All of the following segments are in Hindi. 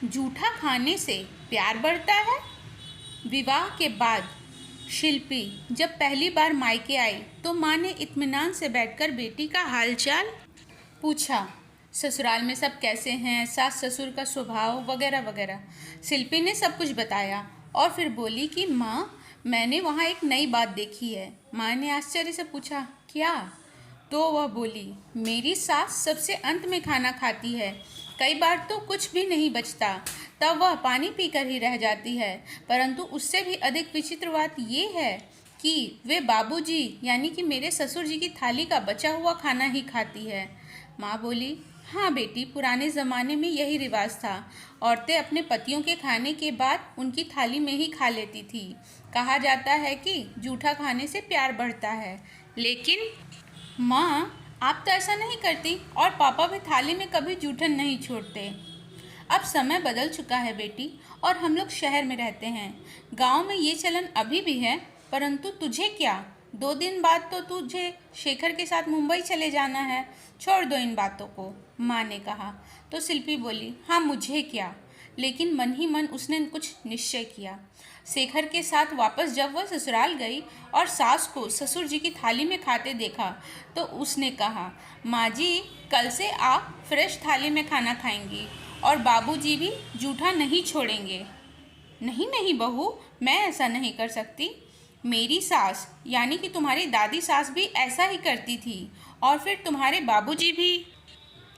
जूठा खाने से प्यार बढ़ता है। विवाह के बाद शिल्पी जब पहली बार मायके आई तो माँ ने इत्मीनान से बैठकर बेटी का हालचाल पूछा। ससुराल में सब कैसे हैं, सास ससुर का स्वभाव वगैरह वगैरह। शिल्पी ने सब कुछ बताया और फिर बोली कि माँ, मैंने वहाँ एक नई बात देखी है। माँ ने आश्चर्य से पूछा, क्या? तो वह बोली, मेरी सास सबसे अंत में खाना खाती है। कई बार तो कुछ भी नहीं बचता, तब वह पानी पीकर ही रह जाती है। परंतु उससे भी अधिक विचित्र बात ये है कि वे बाबूजी यानी कि मेरे ससुर जी की थाली का बचा हुआ खाना ही खाती है। माँ बोली, हाँ बेटी, पुराने ज़माने में यही रिवाज था। औरतें अपने पतियों के खाने के बाद उनकी थाली में ही खा लेती थी। कहा जाता है कि जूठा खाने से प्यार बढ़ता है। लेकिन माँ, आप तो ऐसा नहीं करती और पापा भी थाली में कभी जूठन नहीं छोड़ते। अब समय बदल चुका है बेटी और हम लोग शहर में रहते हैं। गांव में ये चलन अभी भी है, परंतु तुझे क्या, 2 दिन बाद तो तुझे शेखर के साथ मुंबई चले जाना है। छोड़ दो इन बातों को, माँ ने कहा। तो शिल्पी बोली, हाँ मुझे क्या। लेकिन मन ही मन उसने कुछ निश्चय किया। शेखर के साथ वापस जब वह ससुराल गई और सास को ससुर जी की थाली में खाते देखा तो उसने कहा, माँ जी, कल से आप फ्रेश थाली में खाना खाएंगी और बाबूजी भी जूठा नहीं छोड़ेंगे। नहीं नहीं बहू, मैं ऐसा नहीं कर सकती। मेरी सास यानी कि तुम्हारी दादी सास भी ऐसा ही करती थी और फिर तुम्हारे बाबूजी भी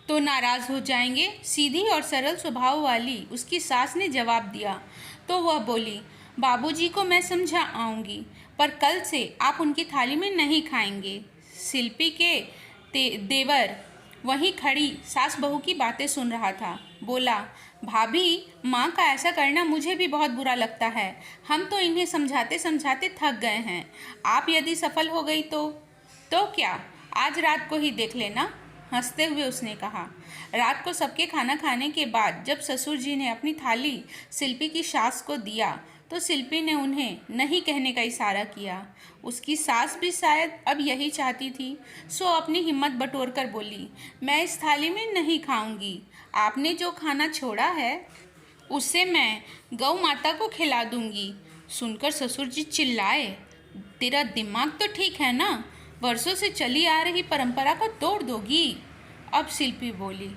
तो नाराज़ हो जाएंगे। सीधी और सरल स्वभाव वाली उसकी सास ने जवाब दिया। तो वह बोली, बाबूजी को मैं समझा आऊँगी, पर कल से आप उनकी थाली में नहीं खाएंगे। शिल्पी के देवर वहीं खड़ी सास बहू की बातें सुन रहा था। बोला, भाभी, माँ का ऐसा करना मुझे भी बहुत बुरा लगता है। हम तो इन्हें समझाते समझाते थक गए हैं। आप यदि सफल हो गई तो क्या, आज रात को ही देख लेना, हंसते हुए उसने कहा। रात को सबके खाना खाने के बाद जब ससुर जी ने अपनी थाली शिल्पी की सास को दिया तो शिल्पी ने उन्हें नहीं कहने का इशारा किया। उसकी सास भी शायद अब यही चाहती थी, सो अपनी हिम्मत बटोर कर बोली, मैं इस थाली में नहीं खाऊंगी। आपने जो खाना छोड़ा है उसे मैं गौ माता को खिला दूंगी। सुनकर ससुर जी चिल्लाए, तेरा दिमाग तो ठीक है ना, वर्षों से चली आ रही परंपरा को तोड़ दोगी। अब शिल्पी बोली,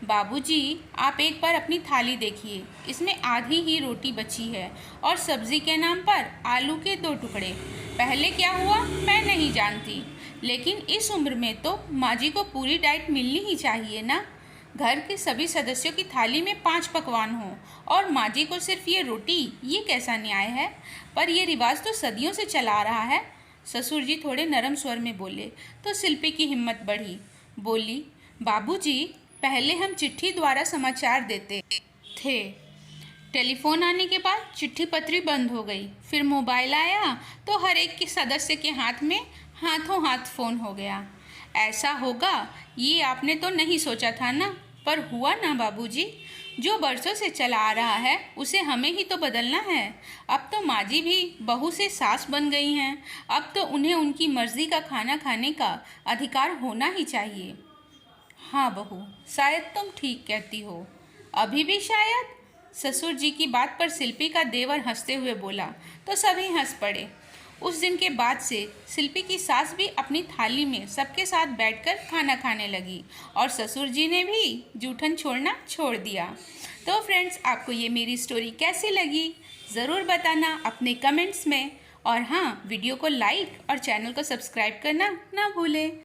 बाबूजी, आप एक बार अपनी थाली देखिए, इसमें आधी ही रोटी बची है और सब्जी के नाम पर आलू के 2 टुकड़े। पहले क्या हुआ मैं नहीं जानती, लेकिन इस उम्र में तो माँ जी को पूरी डाइट मिलनी ही चाहिए ना। घर के सभी सदस्यों की थाली में 5 पकवान हों और माँ जी को सिर्फ ये रोटी, ये कैसा न्याय है? पर यह रिवाज तो सदियों से चला आ रहा है। ससुर जी थोड़े नरम स्वर में बोले तो शिल्पी की हिम्मत बढ़ी। बोली, बाबूजी, पहले हम चिट्ठी द्वारा समाचार देते थे। टेलीफोन आने के बाद चिट्ठी पत्री बंद हो गई। फिर मोबाइल आया तो हर एक के सदस्य के हाथ में हाथों हाथ फ़ोन हो गया। ऐसा होगा ये आपने तो नहीं सोचा था ना, पर हुआ ना बाबूजी। जो बरसों से चला आ रहा है उसे हमें ही तो बदलना है। अब तो माँ जी भी बहू से सास बन गई हैं। अब तो उन्हें उनकी मर्जी का खाना खाने का अधिकार होना ही चाहिए। हाँ बहू, शायद तुम ठीक कहती हो। अभी भी शायद? ससुर जी की बात पर शिल्पी का देवर हंसते हुए बोला तो सभी हंस पड़े। उस दिन के बाद से शिल्पी की सास भी अपनी थाली में सबके साथ बैठकर खाना खाने लगी और ससुर जी ने भी जूठन छोड़ना छोड़ दिया। तो फ्रेंड्स, आपको ये मेरी स्टोरी कैसी लगी ज़रूर बताना अपने कमेंट्स में। और हाँ, वीडियो को लाइक और चैनल को सब्सक्राइब करना ना भूलें।